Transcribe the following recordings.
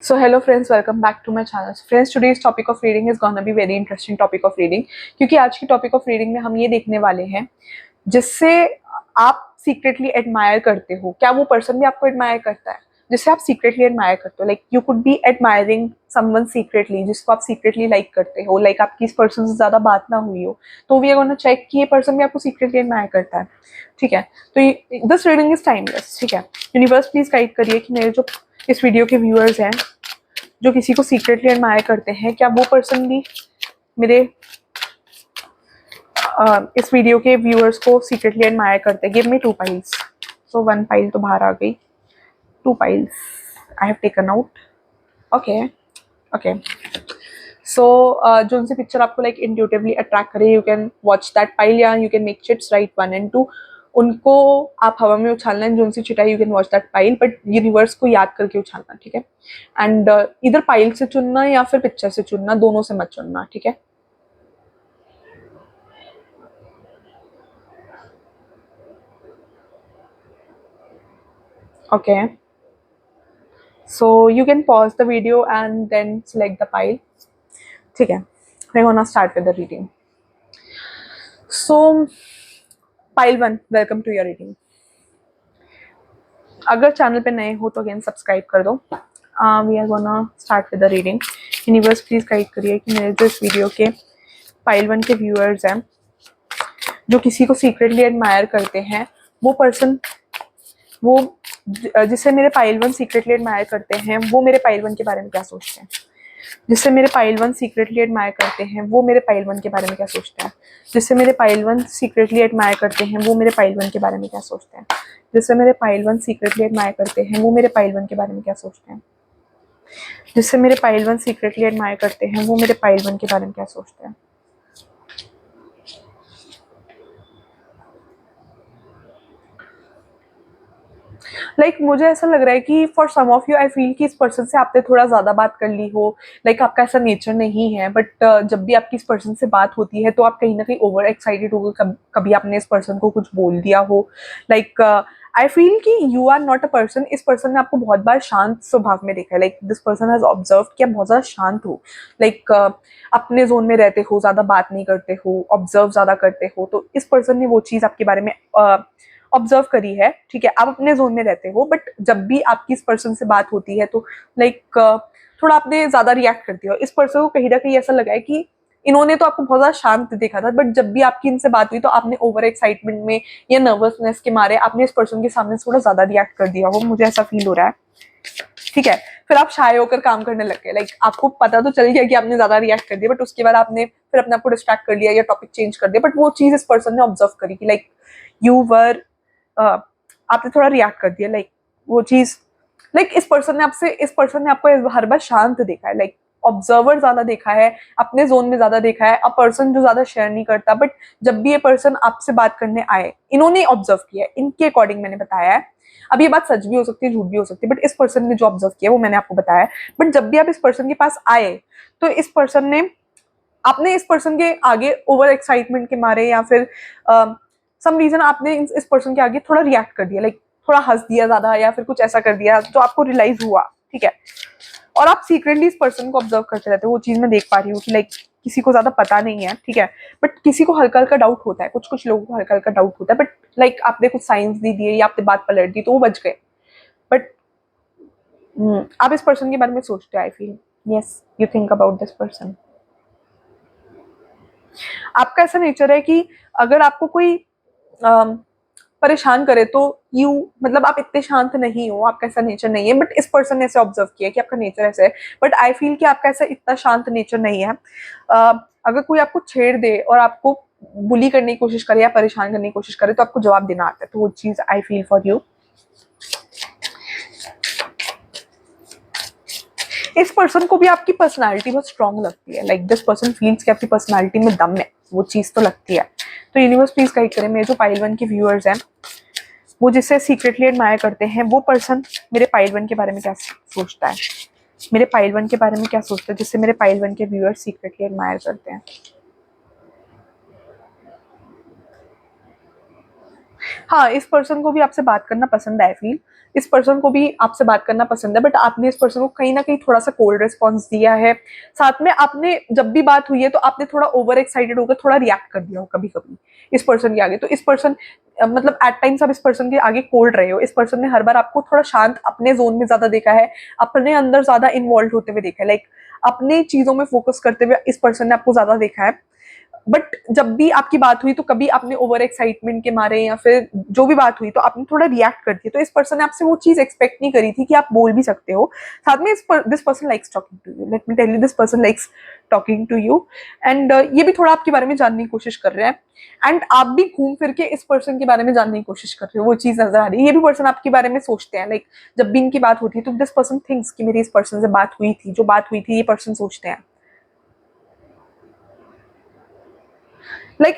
So hello friends, welcome back to my channel. So friends, today's topic of reading is gonna be very interesting topic of reading क्योंकि आज की topic of reading में हम ये देखने वाले हैं जिससे आप सीक्रेटली एडमायर करते हो। क्या वो पर्सन भी आपको एडमायर करता है जिससे आप सीक्रेटली एडमायर करते हो? Like you could be admiring someone secretly, जिसको आप सीक्रेटली लाइक करते हो। लाइक आपकी इस पर्सन से ज्यादा बात ना हुई हो तो वी आर गोना चेक कि ये पर्सन भी आपको सीक्रेटली एडमायर करता है। ठीक है, तो दिस रीडिंग इज टाइमलेस। ठीक है, यूनिवर्स प्लीज गाइड करिए कि मेरे जो इस वीडियो के व्यूअर्स हैं जो किसी को सीक्रेटली एडमायर करते हैं, क्या वो पर्सन भी मेरे इस वीडियो के व्यूअर्स को सीक्रेटली एडमायर करते हैं। Give me 2 piles. So 1 pile तो बाहर आ गई, 2 piles I have taken out. Okay okay, so जो उनसे पिक्चर आपको लाइक इंट्यूटिवली अट्रैक्ट करे, you can watch that pile या you can make chits write 1 and 2। उनको आप हवा में उछालना है, जो उनसे चिटा you can watch that pile, but universe को याद करके उछालना। ठीक है, एंड इधर पाइल से चुनना या फिर पिक्चर से चुनना, दोनों से मत चुनना। ठीक है, okay, so you can pause the video and then select the pile. ठीक है, we gonna start with the reading. So pile 1, welcome to your reading. अगर चैनल पे नए हो तो अगेन सब्सक्राइब कर दो। We are gonna start with the reading. Universe please guide करिए कि मेरे जो इस वीडियो के पाइल 1 के व्यूअर्स हैं जो किसी को सीक्रेटली एडमायर करते हैं, वो पर्सन, वो जिससे मेरे पाइल 1 सीक्रेटली एडमायर करते हैं, वो मेरे पाइल 1 के बारे में क्या सोचते हैं? जिससे मेरे पाइल 1 सीक्रेटली एडमायर करते हैं, वो मेरे पाइल 1 के बारे में क्या सोचते हैं? जिससे मेरे पाइल 1 सीक्रेटली एडमायर करते हैं, वो मेरे पाइल 1 के बारे में क्या सोचते हैं? जिससे मेरे पाइल 1 सीक्रेटली एडमायर करते हैं, वो मेरे पाइल 1 के बारे में क्या सोचते हैं? जिससे मेरे पाइल 1 सीक्रेटली एडमायर करते हैं, वो मेरे पाइल 1 के बारे में क्या सोचते हैं? लाइक मुझे ऐसा लग रहा है कि for some of you I feel कि इस पर्सन से आपने थोड़ा ज्यादा बात कर ली हो। लाइक आपका ऐसा नेचर नहीं है, बट जब भी आपकी इस पर्सन से बात होती है तो आप कहीं ना कहीं ओवर एक्साइटेड हो गए, कभी आपने इस पर्सन को कुछ बोल दिया हो। लाइक आई फील कि you are not a person, इस पर्सन ने आपको बहुत बार शांत स्वभाव में देखा है। Like this person has observe कि आप बहुत ज्यादा शांत हो। लाइक अपने जोन में रहते हो, ज्यादा बात नहीं करते हो, ऑब्जर्व ज्यादा करते हो। तो इस पर्सन ने वो चीज आपके बारे में ऑब्जर्व करी है। ठीक है, आप अपने जोन में रहते हो, बट जब भी आपकी इस पर्सन से बात होती है तो लाइक थोड़ा आपने ज्यादा रिएक्ट करती हो। इस पर्सन को कहीं ना कहीं ऐसा लगा है कि इन्होंने तो आपको बहुत ज्यादा शांत देखा था, बट जब भी आपकी इनसे बात हुई तो आपने ओवर एक्साइटमेंट में या नर्वसनेस के मारे आपने इस पर्सन के सामने थोड़ा ज्यादा रिएक्ट कर दिया हो, मुझे ऐसा फील हो रहा है। ठीक है, फिर आप शाय होकर काम करने लग गए। लाइक आपको पता तो चल गया कि आपने ज्यादा रिएक्ट कर दिया, बट उसके बाद आपने फिर अपने आपको डिस्ट्रैक्ट कर लिया या टॉपिक चेंज कर दिया। बट वो चीज इस पर्सन ने ऑब्जर्व करी कि लाइक यू वर आपने थोड़ा रिएक्ट कर दिया। लाइक वो चीज, लाइक इस पर्सन ने आपको हर बार शांत देखा है। लाइक ऑब्जर्वर ज्यादा देखा है, अपने जोन में ज्यादा देखा है। अ पर्सन जो ज्यादा शेयर नहीं करता, बट जब भी ये पर्सन आपसे बात करने आए, इन्होंने ऑब्जर्व किया है, इनके अकॉर्डिंग मैंने बताया है। अब ये बात सच भी हो सकती है, झूठ भी हो सकती है, बट इस पर्सन ने जो ऑब्जर्व किया वो मैंने आपको बताया है। बट जब भी आप इस पर्सन के पास आए तो इस पर्सन ने, आपने इस पर्सन के आगे ओवर एक्साइटमेंट के मारे या फिर सम रीजन आपने इस पर्सन के आगे थोड़ा रिएक्ट कर दिया। लाइक थोड़ा हंस दिया ज्यादा या फिर कुछ ऐसा कर दिया जो आपको रियलाइज हुआ। ठीक है, और आप सीक्रेटली इस पर्सन को ऑब्जर्व करते रहते हो। वो चीज मैं देख पा रही हूँ कि लाइक किसी को ज्यादा पता नहीं है। ठीक है, बट किसी को हल्का हल्का डाउट होता है, कुछ कुछ लोगों को हल्का हल्का डाउट होता है, बट लाइक आपने कुछ साइंस दे दिए या आपने बात पलट दी तो वो बच गए। बट आप इस पर्सन के बारे में सोचते हो। I feel yes you think about this person. आपका ऐसा नेचर है कि अगर आपको कोई परेशान करे तो यू, मतलब आप इतने शांत नहीं हो, आपका ऐसा नेचर नहीं है। बट इस पर्सन ने ऐसे ऑब्जर्व किया कि आपका नेचर ऐसे है, बट आई फील कि आपका ऐसा इतना शांत नेचर नहीं है। अगर कोई आपको छेड़ दे और आपको बुली करने की कोशिश करे या परेशान करने की कोशिश करे तो आपको जवाब देना आता है। तो वो चीज आई फील फॉर यू। इस पर्सन को भी आपकी पर्सनालिटी बहुत स्ट्रांग लगती है। लाइक दिस पर्सन फील्स कि आपकी पर्सनालिटी में दम है, वो चीज तो लगती है। तो यूनिवर्स प्लीज गाइड करें मेरे जो पाइल 1 के व्यूअर्स हैं, वो जिससे सीक्रेटली एडमायर करते हैं, वो पर्सन मेरे पाइल 1 के बारे में क्या सोचता है? मेरे पाइल 1 के बारे में क्या सोचता है जिससे मेरे पाइल 1 के व्यूअर्स सीक्रेटली एडमायर करते हैं? हाँ, इस पर्सन को भी आपसे बात करना पसंद है। आई फील इस पर्सन को भी आपसे बात करना पसंद है, बट आपने इस पर्सन को कहीं ना कहीं थोड़ा सा कोल्ड रिस्पॉन्स दिया है। साथ में आपने जब भी बात हुई है तो आपने थोड़ा ओवर एक्साइटेड होकर थोड़ा रिएक्ट कर दिया हो कभी कभी इस पर्सन के आगे। तो इस पर्सन मतलब एट टाइम्स आप इस पर्सन के आगे कोल्ड रहे हो। इस पर्सन ने हर बार आपको थोड़ा शांत अपने जोन में ज्यादा देखा है, अपने अंदर ज्यादा इन्वॉल्व होते हुए देखा है, लाइक अपने चीजों में फोकस करते हुए इस पर्सन ने आपको ज्यादा देखा है। बट जब भी आपकी बात हुई तो कभी आपने ओवर एक्साइटमेंट के मारे या फिर जो भी बात हुई तो आपने थोड़ा रिएक्ट कर दिया। तो इस पर्सन ने आपसे वो चीज एक्सपेक्ट नहीं करी थी कि आप बोल भी सकते हो। साथ में this person likes talking to you, let me tell you, this person likes talking to you. And ये भी थोड़ा आपके बारे में जानने की कोशिश कर रहे हैं, एंड आप भी घूम फिर के इस पर्सन के बारे में जानने की कोशिश कर रहे हो। वो चीज नजर आ रही है। ये भी पर्सन आपके बारे में सोचते हैं, लाइक जब भी इनकी बात होती है तो दिस पर्सन थिंक्स कि मेरी इस पर्सन से बात हुई थी, जो बात हुई थी ये पर्सन सोचते हैं।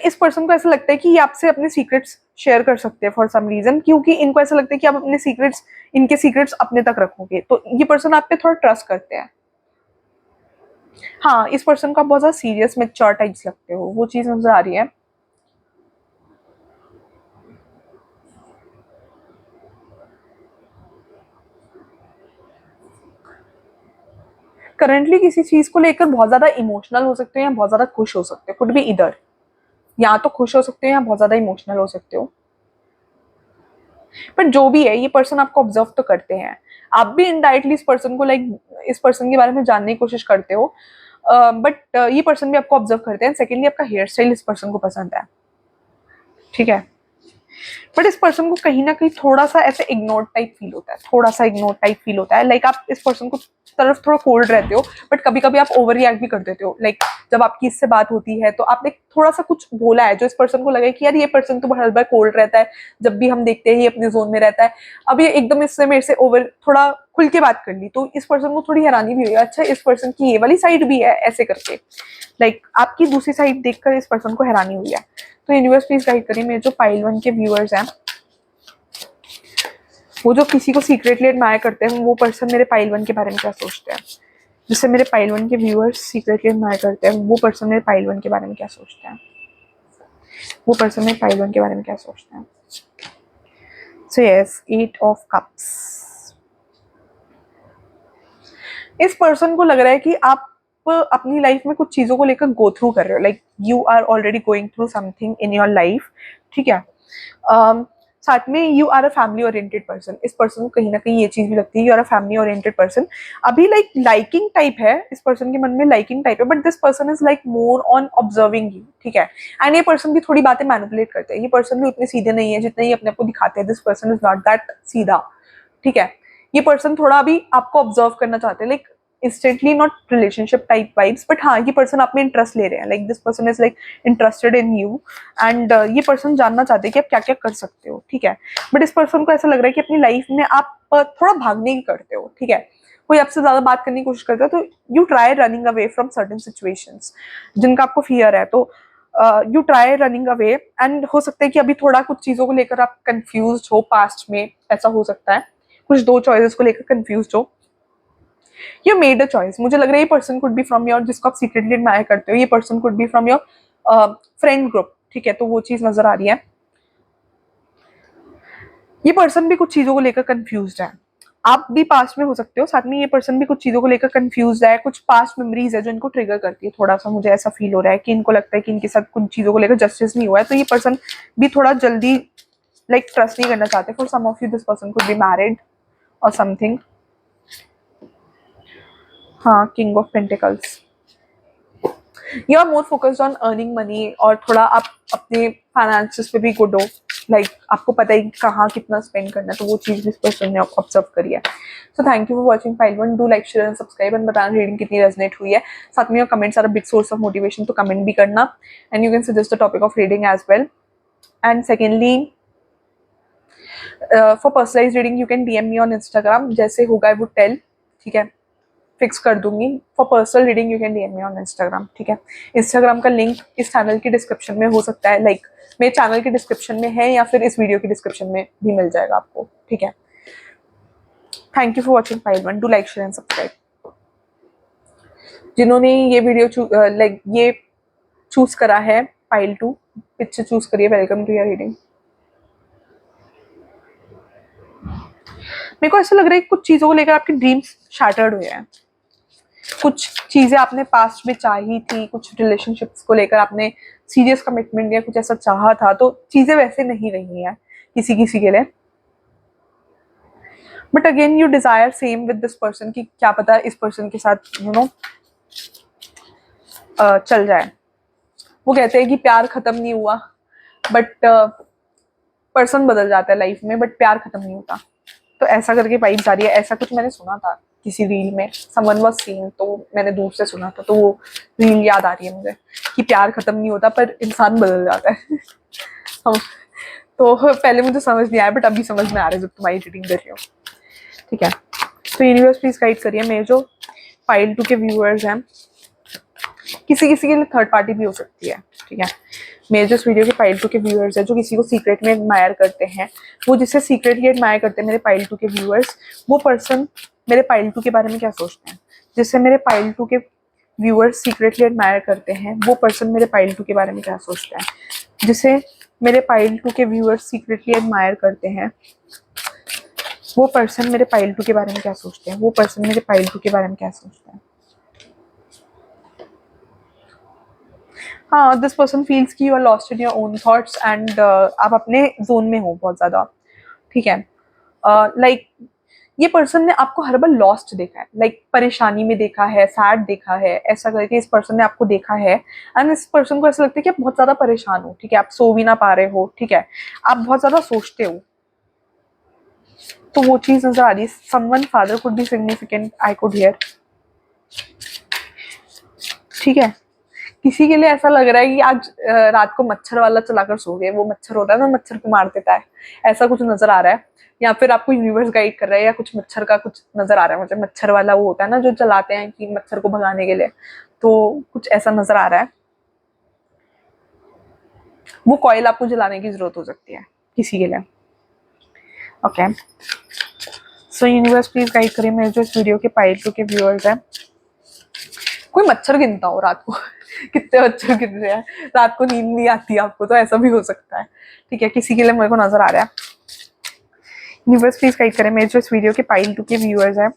इस पर्सन को ऐसा लगता है कि ये आपसे अपने सीक्रेट्स शेयर कर सकते हैं फॉर सम रीजन, क्योंकि इनको ऐसा लगता है कि आप अपने सीक्रेट्स, इनके सीक्रेट्स अपने तक रखोगे। तो ये पर्सन आप पे थोड़ा ट्रस्ट करते हैं। हाँ, इस पर्सन को आप बहुत ज्यादा सीरियस मैच्योर टाइप्स लगते हो, वो चीज नजर आ रही है। करंटली किसी चीज को लेकर बहुत ज्यादा इमोशनल हो सकते हो या बहुत ज्यादा खुश हो सकते हो, कुड बी इधर। या तो खुश हो सकते हो या बहुत ज्यादा इमोशनल हो सकते हो। पर जो भी है, ये पर्सन आपको ऑब्जर्व तो करते हैं। आप भी इनडायरेक्टली इस पर्सन को लाइक इस पर्सन के बारे में जानने की कोशिश करते हो, बट ये पर्सन भी आपको ऑब्जर्व करते हैं। सेकेंडली, आपका हेयर स्टाइल इस पर्सन को पसंद है, ठीक है। बट इस पर्सन को कहीं ना कहीं थोड़ा सा ऐसे इग्नोर टाइप फील होता है, थोड़ा सा इग्नोर टाइप फील होता है। लाइक आप इस पर्सन को तरफ थोड़ा कोल्ड रहते हो, बट कभी कभी आप ओवर रिएक्ट भी कर देते हो। लाइक जब आपकी इससे बात होती है तो आपने थोड़ा सा कुछ बोला है जो इस पर्सन को लगा कि यार ये पर्सन तो हर बार कोल्ड रहता है, जब भी हम देखते हैं ये अपने जोन में रहता है। अब ये एकदम इससे मेरे से ओवर थोड़ा खुल के बात कर ली, तो इस पर्सन को थोड़ी हैरानी भी हुई, अच्छा इस पर्सन की ये वाली साइड भी है, ऐसे करके। लाइक आपकी दूसरी साइड देखकर इस पर्सन को हैरानी हुई है। तो यूनिवर्स प्लीज गाइड करिए मेरे जो पाइल 1 के व्यूअर्स हैं, वो जो किसी को सीक्रेटली एडमायर करते हैं, वो पर्सन मेरे पाइल 1 के बारे में क्या सोचते हैं। जिससे मेरे पाइल 1 के व्यूअर्स सीक्रेटली एडमायर करते हैं, वो पर्सन मेरे पाइल 1 के बारे में क्या सोचते हैं। वो पर्सन मेरे पाइल 1 के बारे में क्या सोचते हैं। So yes, 8 of cups. इस पर्सन को लग रहा है कि आप अपनी लाइफ में कुछ चीजों को लेकर गो थ्रू कर रहे हो, like you are already going through something in your life, ठीक है। साथ में you are a family oriented person. इस पर्सन को कहीं ना कहीं ये चीज भी लगती है, you are a family oriented person. अभी लाइक लाइकिंग टाइप है इस पर्सन के मन में, लाइकिंग टाइप है, but this person is like more on observing you, ठीक है। एंड ये पर्सन भी थोड़ी बातें मैनिपुलेट करते हैं। ये पर्सन भी उतने सीधे नहीं है जितने ही अपने आप को दिखाते हैं। This person is not that सीधा, ठीक है। ये पर्सन थोड़ा अभी आपको ऑब्जर्व करना चाहते हैं, like instantly not relationship type vibes, but हाँ ये पर्सन आप में इंटरेस्ट ले रहे हैं। Like this person is like interested in you, and ये पर्सन जानना चाहते हैं कि आप क्या क्या कर सकते हो, ठीक है। बट इस पर्सन को ऐसा लग रहा है कि अपनी लाइफ में आप थोड़ा भागने की करते हो, ठीक है। कोई आपसे ज्यादा बात करने की कोशिश करता है तो you try running away from certain situations जिनका आपको फियर है। तो you try running away, and हो सकता है कि अभी थोड़ा कुछ चीजों को लेकर आप कंफ्यूज हो, पास्ट में ऐसा हो सकता है, कुछ दो चॉइसेस को लेकर कंफ्यूज हो। You made a choice. मुझे लग रहा है ये person could B from your, जिसको आप सीक्रेटली एडमायर करते हो, ये person could B from your friend group, ठीक है। तो वो चीज नजर आ रही है। ये पर्सन भी कुछ चीजों को लेकर कंफ्यूज है। आप भी पास्ट में हो सकते हो, साथ में ये पर्सन भी कुछ चीजों को लेकर कंफ्यूज है। कुछ पास्ट मेमोरीज है जो इनको ट्रिगर करती है। थोड़ा सा मुझे ऐसा फील हो रहा है कि इनको लगता है कि इनके साथ कुछ चीजों को लेकर जस्टिस नहीं हुआ है, तो ये पर्सन भी थोड़ा जल्दी लाइक ट्रस्ट नहीं करना चाहते। For some of you this person could be married और समथिंग। हाँ, king of pentacles. You are more focused on earning money, और थोड़ा आप अपने फाइनेंसिस पे भी गुड हो। लाइक आपको पता है कि कहाँ कितना स्पेंड करना है, तो वो चीज इस पर्सन ने ऑब्जर्व करी है। So thank you for watching pile 1। Do like, share and subscribe, and बताना रीडिंग कितनी रेजनेट हुई है। साथ में your comments are a big source of motivation, तो कमेंट भी करना, and you can suggest the topic of reading as well. And secondly, for personalise reading you can DM me on Instagram, जैसे होगा I would tell, ठीक है। Fix कर दूंगी। For personal reading you can DM me on Instagram, ठीक है। Instagram का link इस चैनल की डिस्क्रिप्शन में हो सकता है, लाइक मेरे चैनल के डिस्क्रिप्शन में है, या फिर इस वीडियो की डिस्क्रिप्शन में भी मिल जाएगा आपको, ठीक है। Thank you for watching pile 1। Do like, share and subscribe. जिन्होंने ये वीडियो लाइक ये चूज करा है पाइल 2, पिक्चर चूज करिए। Welcome to your reading. मेरे को ऐसा लग रहा है कि कुछ चीजों को लेकर आपके ड्रीम्स शैटर्ड हुए हैं, कुछ चीजें आपने पास्ट में चाही थी, कुछ रिलेशनशिप्स को लेकर आपने सीरियस कमिटमेंट या कुछ ऐसा चाहा था, तो चीजें वैसे नहीं रही हैं किसी किसी के लिए। But again you desire same with this person, कि क्या पता इस पर्सन के साथ चल जाए। वो कहते हैं कि प्यार खत्म नहीं हुआ, बट पर्सन बदल जाता है लाइफ में, बट प्यार खत्म नहीं होता। तो ऐसा करके वाइब्स आ रही है, ऐसा कुछ मैंने सुना था किसी रील में, समवन वाज सीइंग, तो मैंने दूर से सुना था, तो वो रील याद आ रही है मुझे कि प्यार खत्म नहीं होता पर इंसान बदल जाता है। हम तो पहले मुझे समझ नहीं आया, बट अभी समझ में आ रहा है जब तुम्हारी रीडिंग कर रही हो। ठीक है, तो यूनिवर्स प्लीज गाइड करिए मेरे जो पाइल 2 के व्यूअर्स हैं, किसी किसी के लिए थर्ड पार्टी भी हो सकती है। ठीक है, मेरे जो इस वीडियो के पाइल 2 के व्यूअर्स है जो किसी को सीक्रेट में एडमायर करते हैं, वो जिससे सीक्रेटली एडमायर करते हैं मेरे पाइल 2 के व्यूअर्स, वो पर्सन मेरे पाइल 2 के बारे में क्या सोचते हैं। जिससे मेरे पाइल 2 के व्यूअर्स सीक्रेटली एडमायर करते हैं, वो पर्सन मेरे पाइल 2 के बारे में क्या सोचता है। जिसे मेरे पाइल 2 के व्यूअर्स सीक्रेटली एडमायर करते हैं, वो पर्सन मेरे पाइल 2 के बारे में क्या सोचते हैं, वो पर्सन मेरे पाइल 2 के बारे में क्या सोचते हैं। हाँ, दिस पर्सन फील्स कि you are lost in your own thoughts and आप अपने जोन में हो बहुत ज्यादा। ठीक है, लाइक ये पर्सन ने आपको हर बार लॉस्ट देखा है, लाइक परेशानी में देखा है, सैड देखा है, ऐसा करके इस पर्सन ने आपको देखा है। एंड इस पर्सन को ऐसा लगता है कि आप बहुत ज्यादा परेशान हो। ठीक है, आप सो भी ना पा रहे हो। ठीक है, आप बहुत ज्यादा सोचते हो, तो वो चीज नजर आ रही है। Someone father could be significant, I could hear. ठीक है, किसी के लिए ऐसा लग रहा है कि आज रात को मच्छर वाला चलाकर सो गए, वो मच्छर होता है ना, मच्छर को मार देता है, ऐसा कुछ नजर आ रहा है। या फिर आपको यूनिवर्स गाइड कर रहा है, या कुछ मच्छर का कुछ नजर आ रहा है मुझे, मच्छर वाला वो होता है ना जो चलाते हैं कि मच्छर को भगाने के लिए, तो कुछ ऐसा नजर आ रहा है। वो कॉइल आपको जलाने की जरूरत हो सकती है किसी के लिए। Okay, so universe please guide करिए मेरे जो इस वीडियो के पाइल 2 के व्यूअर्स हैं। कोई मच्छर गिनता हो रात को कितने मच्छर गिन रहे हैं, रात को नींद नहीं आती आपको, तो ऐसा भी हो सकता है। ठीक है, किसी के लिए मेरे को नजर आ रहा है। यूनिवर्स प्लीज गाइड करें मेरे जो इस वीडियो के पाइल 2 के व्यूअर्स हैं,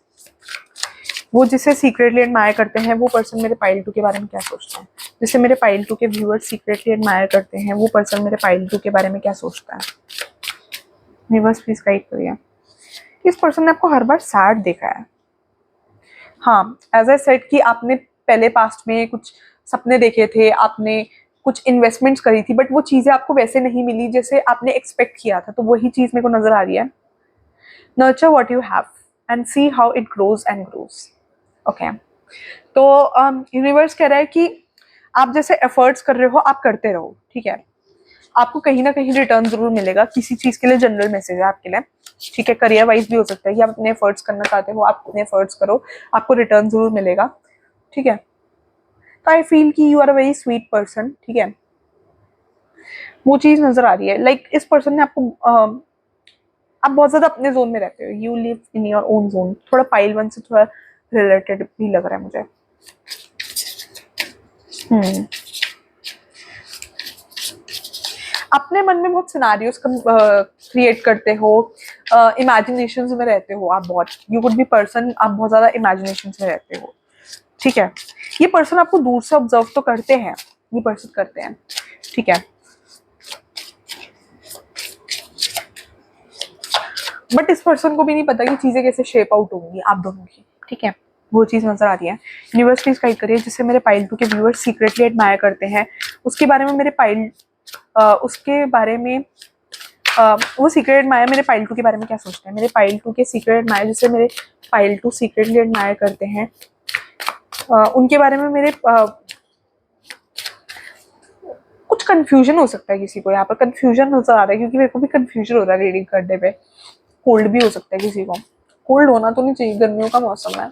वो जिसे सीक्रेटली एडमायर करते हैं, वो पर्सन मेरे पाइल 2 के बारे में क्या सोचता है। जिसे मेरे पाइल 2 के व्यूअर्स सीक्रेटली एडमायर करते हैं, वो पर्सन मेरे पाइल 2 के बारे में क्या सोचता है। यूनिवर्स प्लीज गाइड करिए। इस पर्सन ने आपको हर बार सैड देखा है। हाँ, एज आई सेड कि आपने पहले पास्ट में कुछ सपने देखे थे, आपने कुछ इन्वेस्टमेंट्स करी थी, बट वो चीजें आपको वैसे नहीं मिली जैसे आपने एक्सपेक्ट किया था, तो वही चीज मेरे को नजर आ रही है। Nurture what you have and see how it grows and grows. Okay, तो यूनिवर्स कह रहा है कि आप जैसे एफर्ट्स कर रहे हो आप करते रहो। ठीक है, आपको कहीं ना कहीं रिटर्न जरूर मिलेगा किसी चीज के लिए। जनरल मैसेज है आपके लिए। ठीक है, करियर वाइज भी हो सकता है कि आप अपने एफर्ट्स करना चाहते हो, आप अपने एफर्ट्स करो, आपको रिटर्न जरूर मिलेगा। ठीक है, तो आई फील कि you are a very sweet person. ठीक है, वो चीज नजर आ रही है। लाइक इस पर्सन ने आपको आप बहुत ज्यादा अपने जोन में रहते हो, you live in your own zone. थोड़ा पाइल 1 से थोड़ा रिलेटेड भी लग रहा है मुझे। अपने मन में बहुत सिनारियोस क्रिएट करते हो, इमेजिनेशंस में रहते हो आप बहुत। यू वुड बी पर्सन, आप बहुत ज्यादा इमेजिनेशंस में रहते हो। ठीक है, ये पर्सन आपको दूर से ऑब्जर्व तो करते हैं, ये पर्सन करते हैं। ठीक है, बट इस पर्सन को भी नहीं पता कि चीजें कैसे शेप आउट होंगी आप दोनों की। ठीक है, वो चीज नजर आ रही है। यूनिवर्स प्लीज गाइड करिए जिससे मेरे पाइल 2 के व्यूअर्स सीक्रेटली एडमायर करते हैं, उसके बारे में मेरे पाइल उसके बारे में वो सीक्रेट एडमायर मेरे पाइल 2 के बारे में क्या सोचते हैं। मेरे पाइल 2 के सीक्रेट एडमायर जिससे मेरे पाइल 2 सीक्रेटली एडमायर करते हैं, उनके बारे में मेरे कुछ कंफ्यूजन हो सकता है। किसी को यहाँ पर कंफ्यूजन नजर आ रहा है, क्योंकि मेरे को भी कंफ्यूजन हो रहा है रीडिंग करने पे। कोल्ड भी हो सकता है किसी को, कोल्ड होना तो नहीं चाहिए, गर्मियों का मौसम है।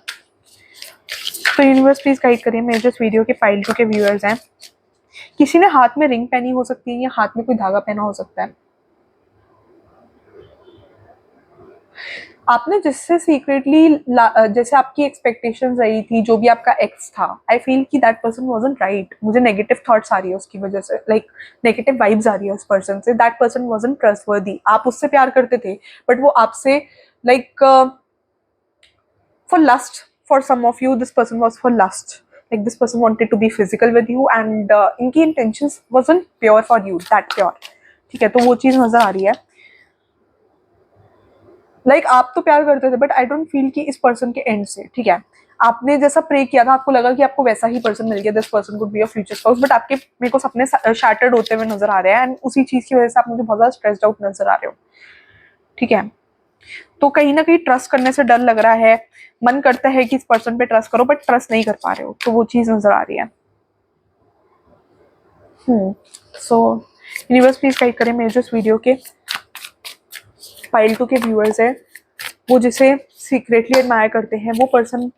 तो यूनिवर्स प्लीज गाइड करिए मेरे जो इस वीडियो के पाइल 2 के व्यूअर्स हैं। किसी ने हाथ में रिंग पहनी हो सकती है, या हाथ में कोई धागा पहना हो सकता है। आपने जिससे सीक्रेटली जैसे आपकी एक्सपेक्टेशंस रही थी, जो भी आपका एक्स था, आई फील कि दैट पर्सन वाजंट राइट। मुझे नेगेटिव थॉट्स आ रही है उसकी वजह से, लाइक नेगेटिव वाइब्स आ रही है उस पर्सन से। That person wasn't trustworthy. आप उससे प्यार करते थे, बट वो आपसे like for lust. For some of you, this person was for lust. Like this person wanted to be physical with you and इनकी intentions wasn't pure for you, that pure. ठीक है, तो वो चीज नजर आ रही है. लाइक आप तो प्यार करते थे बट आई डोंट फील कि इस पर्सन के एंड से, ठीक है, आपने जैसा प्रे किया था आपको लगा कि आपको वैसा ही पर्सन मिल गया, this person could be your future spouse, but आपके मेरे को सपने शैटर्ड होते हुए नजर आ रहे हैं एंड उसी चीज की वजह से आप मुझे बहुत ज्यादा स्ट्रेस्ड आउट नजर आ रहे हो. ठीक है, तो कहीं ना कहीं ट्रस्ट करने से डर लग रहा है, मन करता है कि इस पर्सन पे ट्रस्ट करो बट ट्रस्ट नहीं कर पा रहे हो, तो वो चीज नजर आ रही है. सो यूनिवर्स प्लीज गाइड करें मेरे जो इस वीडियो के पाइल 2 के व्यूअर्स है, वो जिसे सीक्रेटली एडमायर करते हैं, वो पर्सन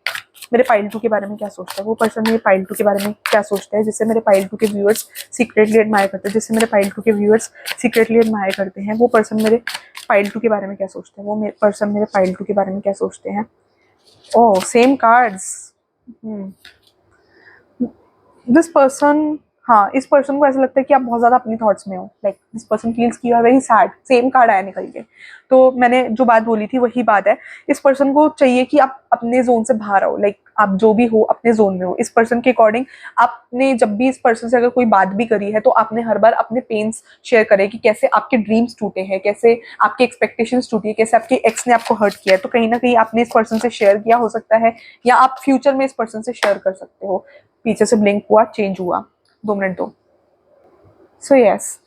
मेरे पाइल 2 के बारे में क्या सोचता है, वो पर्सन मेरे पाइल 2 के बारे में क्या सोचता है, जिससे मेरे पाइल 2 के व्यूअर्स सीक्रेटली एडमायर करते हैं, जिससे मेरे पाइल 2 के व्यूअर्स सीक्रेटली एडमायर करते हैं, वो पर्सन मेरे पाइल 2 के बारे में क्या सोचते हैं, वो पर्सन मेरे पाइल 2 के बारे में क्या सोचते हैं. ओह, सेम कार्ड्स. दिस पर्सन, हाँ, इस पर्सन को ऐसा लगता है कि आप बहुत ज्यादा अपनी थॉट्स में हो. लाइक दिस पर्सन फील्स कि you are very sad. Same card आया निकल के. तो मैंने जो बात बोली थी वही बात है. इस पर्सन को चाहिए कि आप अपने जोन से बाहर आओ. लाइक आप जो भी हो अपने जोन में हो. इस पर्सन के अकॉर्डिंग आपने जब भी इस पर्सन से अगर कोई बात भी करी है तो आपने हर बार अपने पेन्स शेयर करे कि कैसे आपके ड्रीम्स टूटे हैं, कैसे आपके एक्सपेक्टेशंस टूटी है, कैसे आपके एक्स ने आपको हर्ट किया है. तो कहीं ना कहीं आपने इस पर्सन से शेयर किया हो सकता है, या आप फ्यूचर में इस पर्सन से शेयर कर सकते हो. पीछे से ब्लिंक हुआ, चेंज हुआ, 2 मिनट दो. सो यस,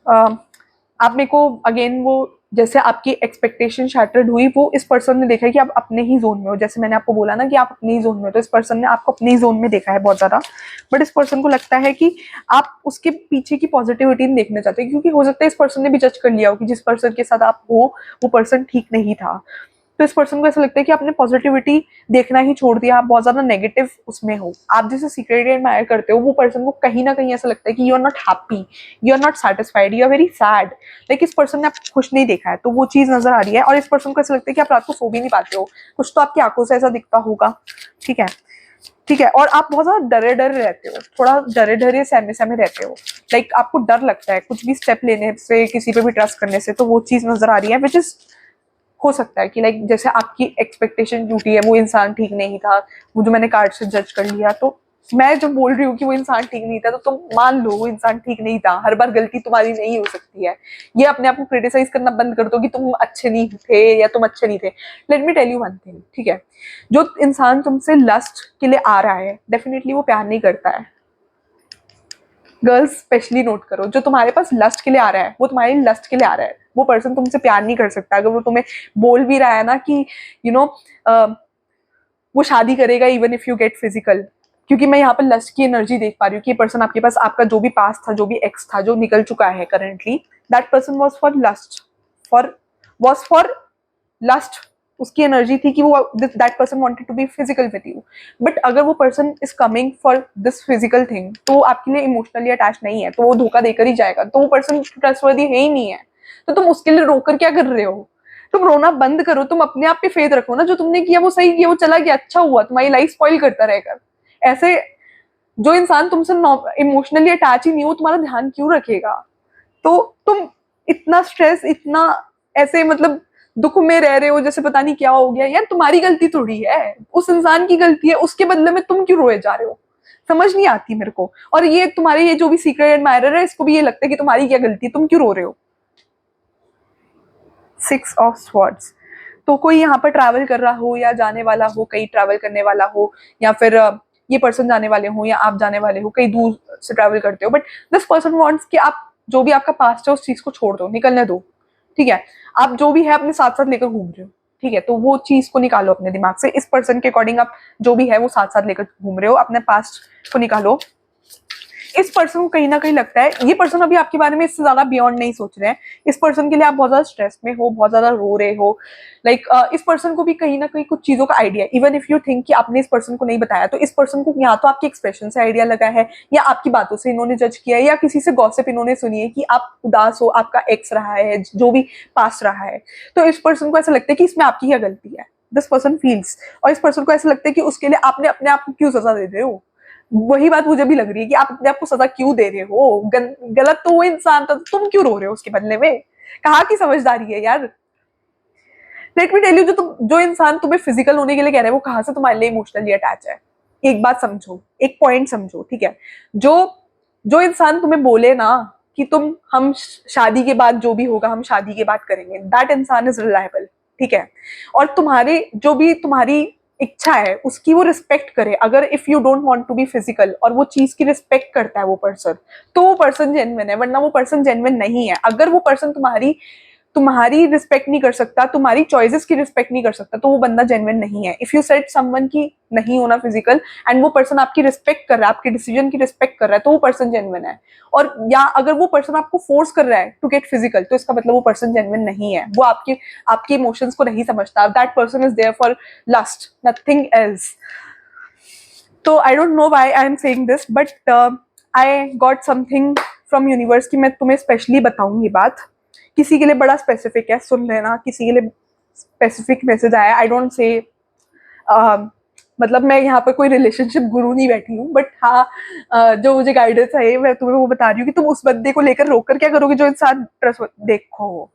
आप मेरे को अगेन वो जैसे आपकी एक्सपेक्टेशन शैटर्ड हुई, वो इस पर्सन ने देखा है कि आप अपने ही जोन में हो. जैसे मैंने आपको बोला ना कि आप अपने ही जोन में हो, तो इस पर्सन ने आपको अपने ही जोन में देखा है बहुत ज्यादा. बट इस पर्सन को लगता है कि आप उसके पीछे की पॉजिटिविटी नहीं देखना चाहते, क्योंकि हो सकता है इस पर्सन ने भी जज कर लिया हो कि जिस पर्सन के साथ आप हो वो पर्सन ठीक नहीं था. तो इस पर्सन को ऐसा लगता है कि आपने पॉजिटिविटी देखना ही छोड़ दिया, आप बहुत ज्यादा नेगेटिव उसमें हो. आप जिसे सीक्रेटली एडमायर करते हो वो पर्सन को कहीं ना कहीं ऐसा लगता है कि you are not happy, you are not satisfied, you are very sad. Like इस पर्सन ने आपको खुश नहीं देखा है, तो वो चीज नजर आ रही है. और इस पर्सन को ऐसा लगता है कि आप रात को सो भी नहीं पाते हो, कुछ तो आपकी आंखों से ऐसा दिखता होगा. ठीक है, ठीक है, और आप बहुत ज्यादा डरे डरे रहते हो, थोड़ा डरे डरे सहमे सहमे रहते हो. लाइक आपको डर लगता है कुछ भी स्टेप लेने से, किसी पे भी ट्रस्ट करने से. तो वो चीज नजर आ रही है, विच इज हो सकता है कि लाइक जैसे आपकी एक्सपेक्टेशन टूटी है, वो इंसान ठीक नहीं था, वो जो मैंने कार्ड से जज कर लिया. तो मैं जो बोल रही हूँ कि वो इंसान ठीक नहीं था, तो तुम मान लो वो इंसान ठीक नहीं था. हर बार गलती तुम्हारी नहीं हो सकती है. ये अपने आप को क्रिटिसाइज करना बंद कर दो कि तुम अच्छे नहीं थे या तुम अच्छे नहीं थे. Let me tell you one thing, ठीक है, जो इंसान तुमसे लस्ट के लिए आ रहा है डेफिनेटली वो प्यार नहीं करता है. गर्ल्स स्पेशली नोट करो, जो तुम्हारे पास लस्ट के लिए आ रहा है वो तुम्हारी लस्ट के लिए आ रहा है. वो पर्सन तुमसे प्यार नहीं कर सकता. अगर वो तुम्हें बोल भी रहा है ना कि यू नो वो शादी करेगा even if you get physical, क्योंकि मैं यहाँ पर लस्ट की एनर्जी देख पा रही हूँ कि पर्सन आपके पास, आपका जो भी पास्ट था, जो भी एक्स था, जो निकल चुका है currently, that person was for lust, for lust. उसकी एनर्जी थी कि वो that person wanted to be physical with you. But अगर वो person is coming for this physical thing, तो आपके लिए इमोशनली अटैच नहीं है, तो वो धोखा देकर ही जाएगा. तो वो पर्सन ट्रस्टवर्दी है ही नहीं है. तो तुम उसके लिए रोकर क्या कर रहे हो? तुम रोना बंद करो, तुम अपने आप पे फेथ रखो ना. जो तुमने किया वो सही किया, वो चला गया, अच्छा हुआ. तुम्हारी लाइफ स्पॉइल करता रहेगा ऐसे. जो इंसान तुमसे इमोशनली अटैच ही नहीं हो, तुम्हारा ध्यान क्यों रखेगा? तो तुम इतना स्ट्रेस, इतना ऐसे मतलब दुख में रह रहे हो जैसे पता नहीं क्या हो गया. यार तुम्हारी गलती थोड़ी है, उस इंसान की गलती है. उसके बदले में तुम क्यों रोए जा रहे हो? समझ नहीं आती मेरे को. और ये तुम्हारे ये जो भी सीक्रेट एडमायरर है, इसको भी ये लगता है कि तुम्हारी क्या गलती है, तुम क्यों रो रहे हो. 6 ऑफ स्वॉर्ड्स. तो कोई यहाँ पर ट्रैवल कर रहा हो या जाने वाला हो, कहीं ट्रैवल करने वाला हो, या फिर ये पर्सन जाने वाले हो या आप जाने वाले हो, कहीं दूर से ट्रैवल करते हो. बट दिस पर्सन वांट्स कि आप जो भी आपका पास्ट है उस चीज को छोड़ दो, निकलने दो. ठीक है, आप जो भी है अपने साथ साथ लेकर घूम रहे हो. ठीक है, तो वो चीज को निकालो अपने दिमाग से. इस पर्सन के अकॉर्डिंग आप जो भी है वो साथ साथ लेकर घूम रहे हो, अपने पास्ट को निकालो. इस पर्सन को कहीं ना कहीं लगता है, ये पर्सन अभी आपके बारे में इससे ज्यादा बियॉन्ड नहीं सोच रहे हैं. इस पर्सन के लिए आप बहुत ज्यादा स्ट्रेस में हो, बहुत ज्यादा रो रहे हो. लाइक इस पर्सन को भी कहीं ना कहीं कुछ चीजों का idea, even if you think कि आपने इस पर्सन को नहीं बताया, तो इस पर्सन को या तो आपके एक्सप्रेशन से आइडिया लगा है, या आपकी बातों से इन्होंने जज किया है, या किसी से गॉसिप इन्होंने सुनी है कि आप उदास हो, आपका एक्स रहा है, जो भी पास रहा है. तो इस पर्सन को ऐसा लगता है कि इसमें आपकी क्या गलती है. This person feels. और इस पर्सन को ऐसा लगता है कि उसके लिए आपने अपने आप को क्यों सजा दे रहे हो. वही बात मुझे भी लग रही है कि आप अपने आप को सजा क्यों दे रहे हो. गलत तो वो इंसान था, तुम क्यों रो रहे हो उसके बदले में. कहाँ की समझदारी है यार. लेट मी टेल यू, जो इंसान तुम्हें फिजिकल होने के लिए कह रहा है वो कहाँ से तुम्हारे लिए इमोशनली अटैच है। एक बात समझो, एक पॉइंट समझो, ठीक है। जो जो इंसान तुम्हें बोले ना कि हम शादी के बाद जो भी होगा हम शादी के बाद करेंगे, दैट इंसान इज रिलायबल, ठीक है। और तुम्हारे जो भी तुम्हारी इच्छा है उसकी वो रिस्पेक्ट करे। अगर if you don't want to be physical और वो चीज की रिस्पेक्ट करता है वो पर्सन, तो वो पर्सन जेन्युइन है, वरना वो पर्सन जेन्युइन नहीं है। अगर वो पर्सन तुम्हारी तुम्हारी रिस्पेक्ट नहीं कर सकता, तुम्हारी चॉइसेस की रिस्पेक्ट नहीं कर सकता, तो वो बंदा जेन्युइन नहीं है। इफ यू सेट समवन की नहीं होना फिजिकल एंड वो पर्सन आपकी रिस्पेक्ट कर रहा है, आपके डिसीजन की रिस्पेक्ट कर रहा है, तो वो पर्सन जेन्युइन है। और या अगर वो पर्सन आपको फोर्स कर रहा है टू गेट फिजिकल, तो इसका मतलब वो पर्सन जेन्युइन नहीं है, वो आपके इमोशंस को नहीं समझता। That person is there for lust, nothing else. तो I don't know why I am saying this, but I got something from universe की मैं तुम्हें स्पेशली बताऊंगी बात। किसी के लिए बड़ा स्पेसिफिक है, सुन लेना। किसी के लिए स्पेसिफिक मैसेज आया, आई डोंट से मतलब मैं यहाँ पर कोई रिलेशनशिप गुरु नहीं बैठी हूँ, बट हाँ जो मुझे गाइडेंस है मैं तुम्हें वो बता रही हूँ कि तुम उस बंदे को लेकर रोक कर क्या करोगे जो इंसान ट्रस्ट। देखो,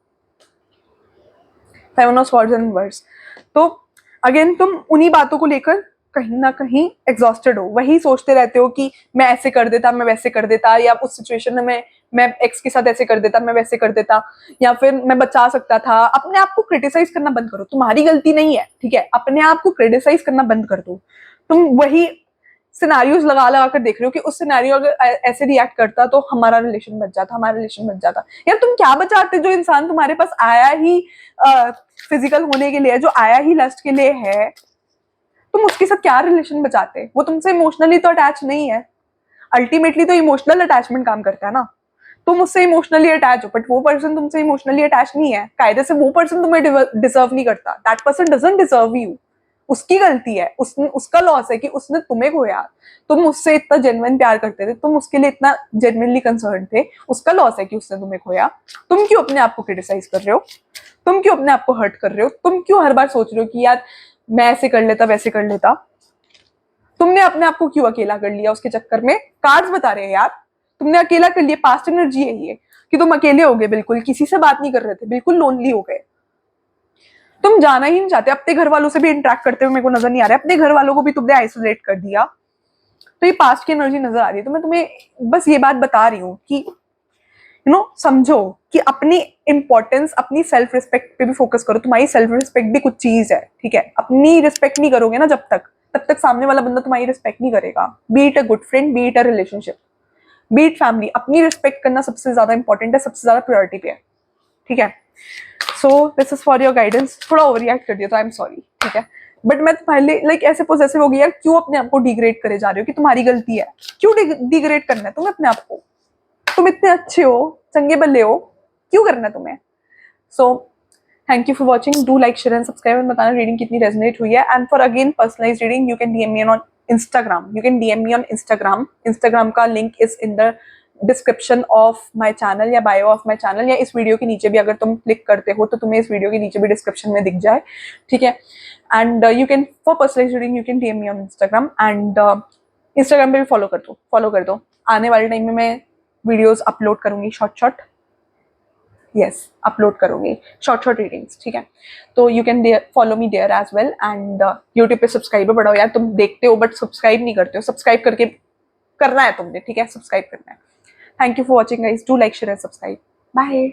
seven of swords and words, तो अगेन तुम उन्हीं बातों को लेकर कहीं ना कहीं एग्जॉस्टेड हो, वही सोचते रहते हो कि मैं ऐसे कर देता, मैं वैसे कर देता, या उस सिचुएशन में मैं एक्स के साथ ऐसे कर देता, मैं वैसे कर देता, या फिर मैं बचा सकता था। अपने आप को क्रिटिसाइज करना बंद करो, तुम्हारी गलती नहीं है, ठीक है। अपने आप को क्रिटिसाइज करना बंद कर दो। तुम वही सिनारियोज लगा लगा कर देख रहे हो कि उस सिनारियो अगर ऐसे रिएक्ट करता तो हमारा रिलेशन बच जाता, हमारा रिलेशन बच जाता। यार तुम क्या बचाते, जो इंसान तुम्हारे पास आया ही फिजिकल होने के लिए, जो आया ही लस्ट के लिए है, तुम उसके साथ क्या रिलेशन बचाते। वो तुमसे इमोशनली तो अटैच नहीं है, अल्टीमेटली तो इमोशनल अटैचमेंट काम करता है ना। तुम उससे इमोशनली अटैच हो, बट वो पर्सन तुमसे इमोशनली अटैच नहीं है। कायदे से वो पर्सन तुम्हें डिजर्व नहीं करता, that person doesn't deserve you. उसकी गलती है, उसका लॉस है कि उसने तुम्हें खोया। तुम उससे इतना जेन्युइन प्यार करते थे, तुम उसके लिए इतना जेन्युइनली कंसर्न थे, उसका लॉस है कि उसने तुम्हें खोया। तुम क्यों अपने आप को क्रिटिसाइज कर रहे हो, तुम क्यों अपने आप को हर्ट कर रहे हो, तुम क्यों हर बार सोच रहे हो कि यार मैं ऐसे कर लेता वैसे कर लेता। तुमने अपने आप को क्यों अकेला कर लिया उसके चक्कर में। कार्ड्स बता रहे हैं यार, तुमने अकेला कर लिया। पास्ट एनर्जी है ये कि तुम अकेले हो गए, बिल्कुल किसी से बात नहीं कर रहे थे, बिल्कुल लोनली हो गए। तुम जाना ही नहीं चाहते, अपने घर वालों से भी इंटरेक्ट करते हुए मेरे को नजर नहीं आ रहा है, अपने घर वालों को भी तुमने आइसोलेट कर दिया। तो ये पास्ट की एनर्जी नजर आ रही है। तो मैं तुम्हें बस ये बात बता रही हूँ कि समझो कि अपनी इंपॉर्टेंस, अपनी सेल्फ रिस्पेक्ट पे भी फोकस करो। तुम्हारी सेल्फ रिस्पेक्ट भी कुछ चीज है, ठीक है। अपनी रिस्पेक्ट नहीं करोगे ना जब तक, तब तक सामने वाला बंदा तुम्हारी रिस्पेक्ट नहीं करेगा। B it a good friend, B it a relationship, B it family. अपनी रिस्पेक्ट करना सबसे ज्यादा इंपॉर्टेंट है, सबसे ज्यादा प्रायोरिटी पे है, ठीक है। So this is for your guidance. थोड़ा ओवर रिएक्ट कर दिया तो आई एम सॉरी, ठीक है। बट मैं तुम्हारे लिए लाइक ऐसे पोजेसिव हो गई यार, क्यों अपने आप को डिग्रेड करे जा रहे हो कि तुम्हारी गलती है। क्यों डिग्रेड करना है तुम्हें अपने आप को, तुम इतने अच्छे हो, चंगे बल्ले हो, क्यों करना है तुम्हें। So thank you for watching, do like share and subscribe and बताना रीडिंग कितनी रेजोनेट हुई है। And for again personalise reading you can DM me on Instagram, you can DM me on Instagram. Instagram का link is in the description of my channel या bio of my channel, या इस video के नीचे भी अगर तुम click करते हो तो तुम्हें इस वीडियो के नीचे भी डिस्क्रिप्शन में दिख जाए, ठीक है। And you can for personalise reading you can DM me on Instagram. And Instagram पे भी फॉलो कर दो। आने वाले टाइम में मैं वीडियोस अपलोड करूंगी, शॉर्ट यस अपलोड करूंगी शॉर्ट रीडिंग्स, ठीक है। तो you can follow me there as well. And YouTube पे सब्सक्राइबर बढ़ाओ यार, तुम देखते हो बट सब्सक्राइब नहीं करते हो। सब्सक्राइब करके करना है तुमने, ठीक है, सब्सक्राइब करना है। Thank you for watching guys, do like share and subscribe, bye.